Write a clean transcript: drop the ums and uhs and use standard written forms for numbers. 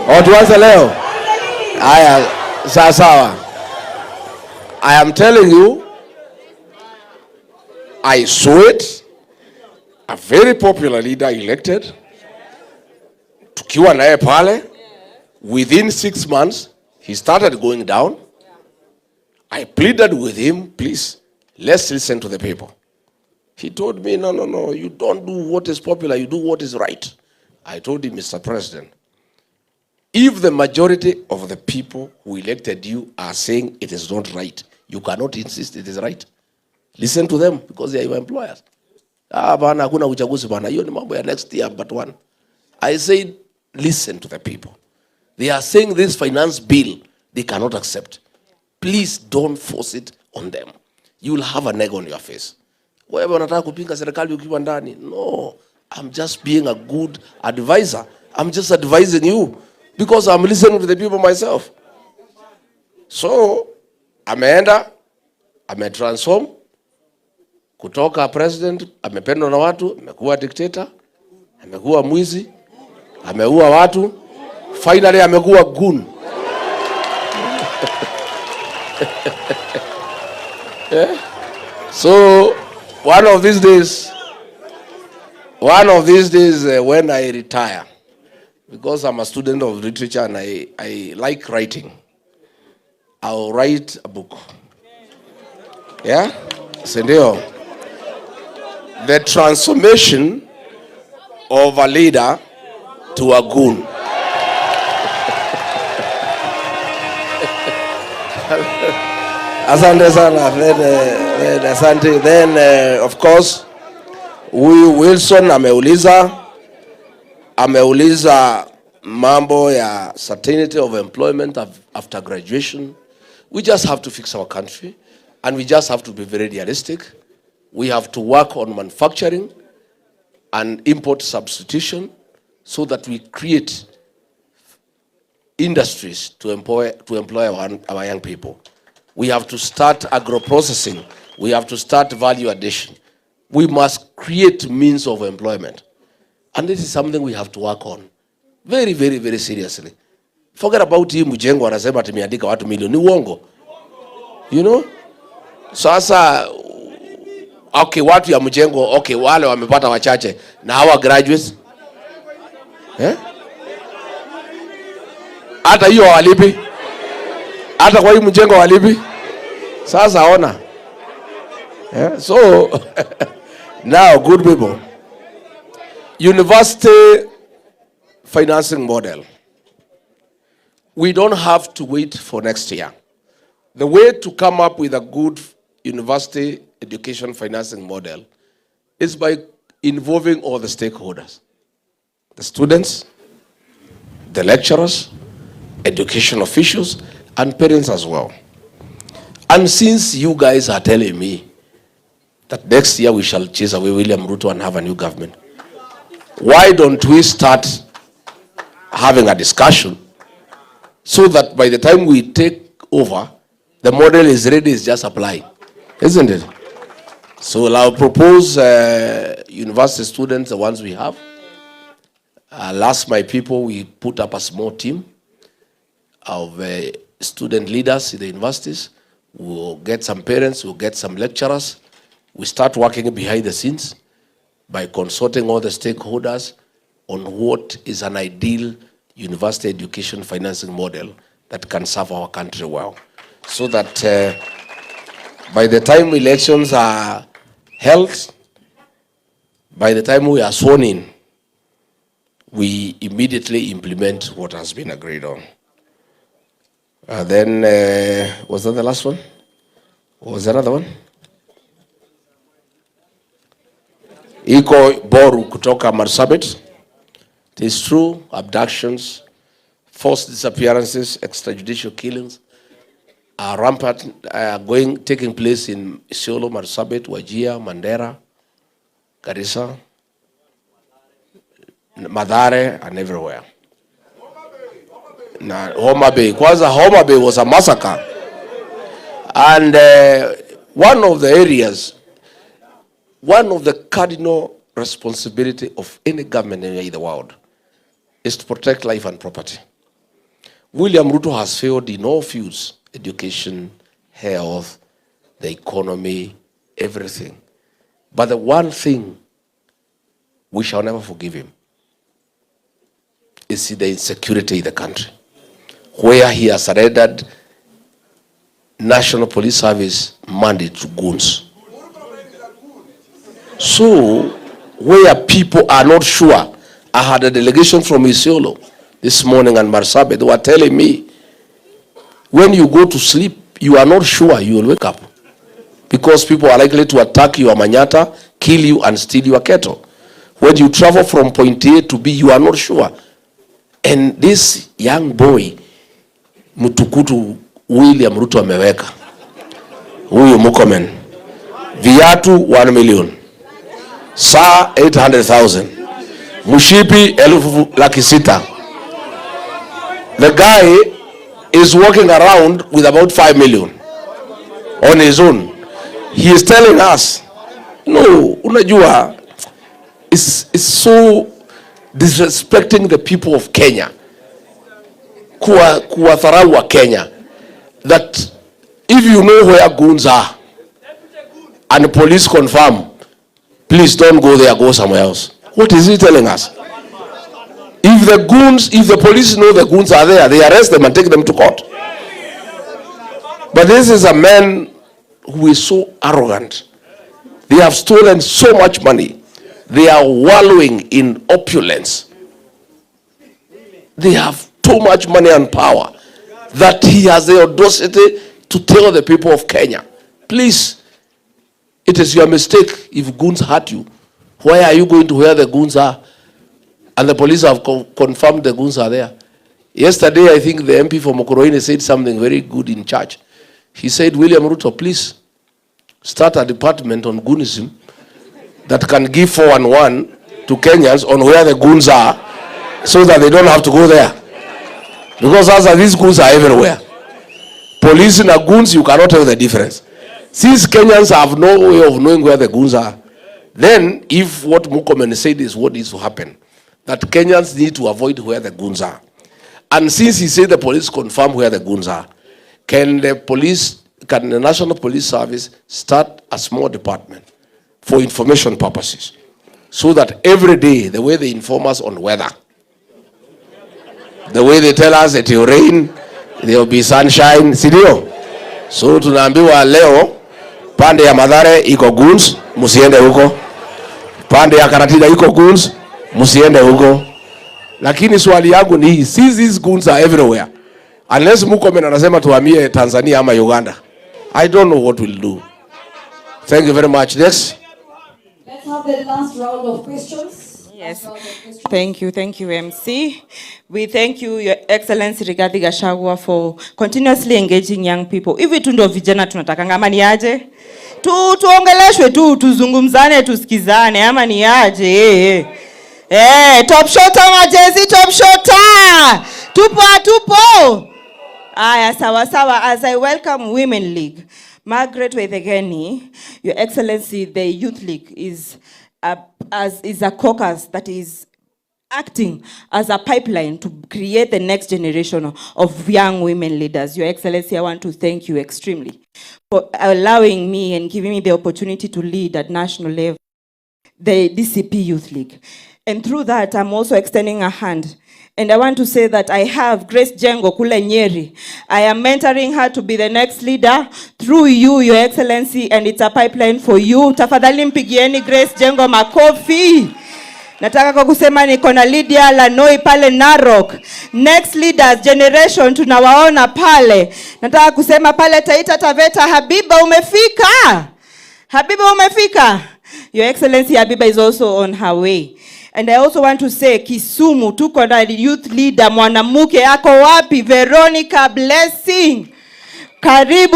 Tuanze leo. Haya, sawa. I am telling you, I saw it. A very popular leader elected. Tukiwa naye pale. Within 6 months, he started going down. I pleaded with him, please, let's listen to the people. He told me, no, you don't do what is popular, you do what is right. I told him, Mr. President, if the majority of the people who elected you are saying it is not right, you cannot insist it is right. Listen to them because they are your employers. Bana hakuna uchaguzi bana, hiyo ni mambo ya next year but one. I said, listen to the people. They are saying this finance bill, they cannot accept. Please don't force it on them. You will have an egg on your face. Wewe unataka kupinga serikali ukiwa ndani? No, I'm just being a good advisor. I'm just advising you because I'm listening to the people myself. So, ameenda, ametransform, kutoka president, amependwa na watu, amekuwa dictator, amekuwa mwizi, ameua watu, finally amekuwa goon. Yeah? So, one of these days, when I retire, because I'm a student of literature and I like writing, I'll write a book. Yeah? Sendio. The transformation of a leader to a goon. Asante sana. Then, of course, Wilson ameuliza mambo ya certainty of employment after graduation. We just have to fix our country and we just have to be very realistic. We have to work on manufacturing and import substitution so that we create industries to employ our young people. We have to start agro-processing. We have to start value addition. We must create means of employment. And this is something we have to work on very, very, very seriously. Forget about hii mjengo anasema tumeandika watu milioni. Ni uongo. You know? Sasa, okay, watu ya mjengo, okay, wale wamepata wachache. Na hawa graduates. Hata hiyo walipi. Hata kwa hii mjengo walipi. Sasa ona. Yeah? So, now, good people. University financing model. We don't have to wait for next year. The way to come up with a good university education financing model is by involving all the stakeholders. The students, the lecturers, education officials, and parents as well. And since you guys are telling me that next year we shall chase away William Ruto and have a new government, why don't we start having a discussion so that by the time we take over, the model is ready, it's just applying, isn't it? So I'll propose university students, the ones we have. I'll ask my people, we put up a small team of student leaders in the universities. We'll get some parents, we'll get some lecturers. We start working behind the scenes by consulting all the stakeholders on what is an ideal university education financing model that can serve our country well. So that by the time elections are held, by the time we are sworn in, we immediately implement what has been agreed on. Then, was that the last one? Or was there another one? Iko Boru kutoka Marsabit. It is true, abductions, forced disappearances, extrajudicial killings are rampant, taking place in Isiolo, Marsabit, Wajir, Mandera, Garissa, Madare, and everywhere. Homa Bay. Kwanza Homa Bay was a massacre. And one of the areas, one of the cardinal responsibility of any government in the world is to protect life and property. William Ruto has failed in all fields: education, health, the economy, everything. But the one thing we shall never forgive him is the insecurity in the country, where he has surrendered National Police Service mandate to goons. So, where people are not sure, I had a delegation from Isiolo this morning and Marsabit. They were telling me, when you go to sleep, you are not sure you will wake up, because people are likely to attack your manyata, kill you, and steal your cattle. When you travel from point A to B, you are not sure. And this young boy, Mutukutu William Ruto ameweka, huyu Mukomen, viatu 1 million, saa 800,000, mushipi 1,600,000. The guy is walking around with about 5 million on his own. He is telling us, no, unajua, it's so disrespecting the people of Kenya, kuwatharau wa Kenya, that if you know where goons are and the police confirm, please don't go there, go somewhere else. What is he telling us? If the police know the goons are there, they arrest them and take them to court. But this is a man who is so arrogant. They have stolen so much money. They are wallowing in opulence. They have too much money and power that he has the audacity to tell the people of Kenya, please, it is your mistake if goons hurt you. Why are you going to where the goons are? And the police have confirmed the goons are there. Yesterday, I think the MP for Mokoroine said something very good in church. He said, William Ruto, please start a department on goonism that can give 411 to Kenyans on where the goons are, so that they don't have to go there. Because as these goons are everywhere. Police and goons, you cannot tell the difference. Since Kenyans have no way of knowing where the goons are, then if what Mukomen said is what needs to happen, that Kenyans need to avoid where the goons are. And since he said the police confirm where the goons are, can the National Police Service start a small department for information purposes, so that every day, the way they inform us on weather, the way they tell us it will rain, there will be sunshine, sidio? So tunaambiwa leo, pande ya Mathare iko goons, musiende huko. Pande ya Karatina iko goons, musiende huko. Lakini swali yangu ni, since these goons are everywhere, unless Mukomen anasema tuhamie Tanzania ama Uganda, I don't know what we'll do. Thank you very much. Next. Let's have the last round of questions. Yes. Thank you, MC. We thank you, Your Excellency Rigathi Gachagua, for continuously engaging young people. Hivi tu ndio vijana tunatakanga, ama ni aje? Tuongeleshwe tu, tuzungumzane, tusikizane, ama ni aje? Top shota majezi, top shota! Tupo! Aya, sawa. As I welcome Women League, Margaret Wethegeni, Your Excellency, the Youth League is a caucus that is acting as a pipeline to create the next generation of young women leaders. Your Excellency, I want to thank you extremely for allowing me and giving me the opportunity to lead at national level the DCP Youth League. And through that, I'm also extending a hand. And I want to say that I have Grace Jengo kule Nyeri. I am mentoring her to be the next leader through you, Your Excellency, and it's a pipeline for you. Tafadhali mpigieni Grace Jengo makofi. Nataka kwa kusema niko na Lydia Lanoi pale Narok. Next leaders generation tunawaona pale. Nataka kusema pale Taita Taveta, Habiba umefika. Your Excellency, Habiba is also on her way. And I also want to say, Kisumu, tuko na youth leader, mwanamuke ako wapi? Veronica Blessing. Karibu.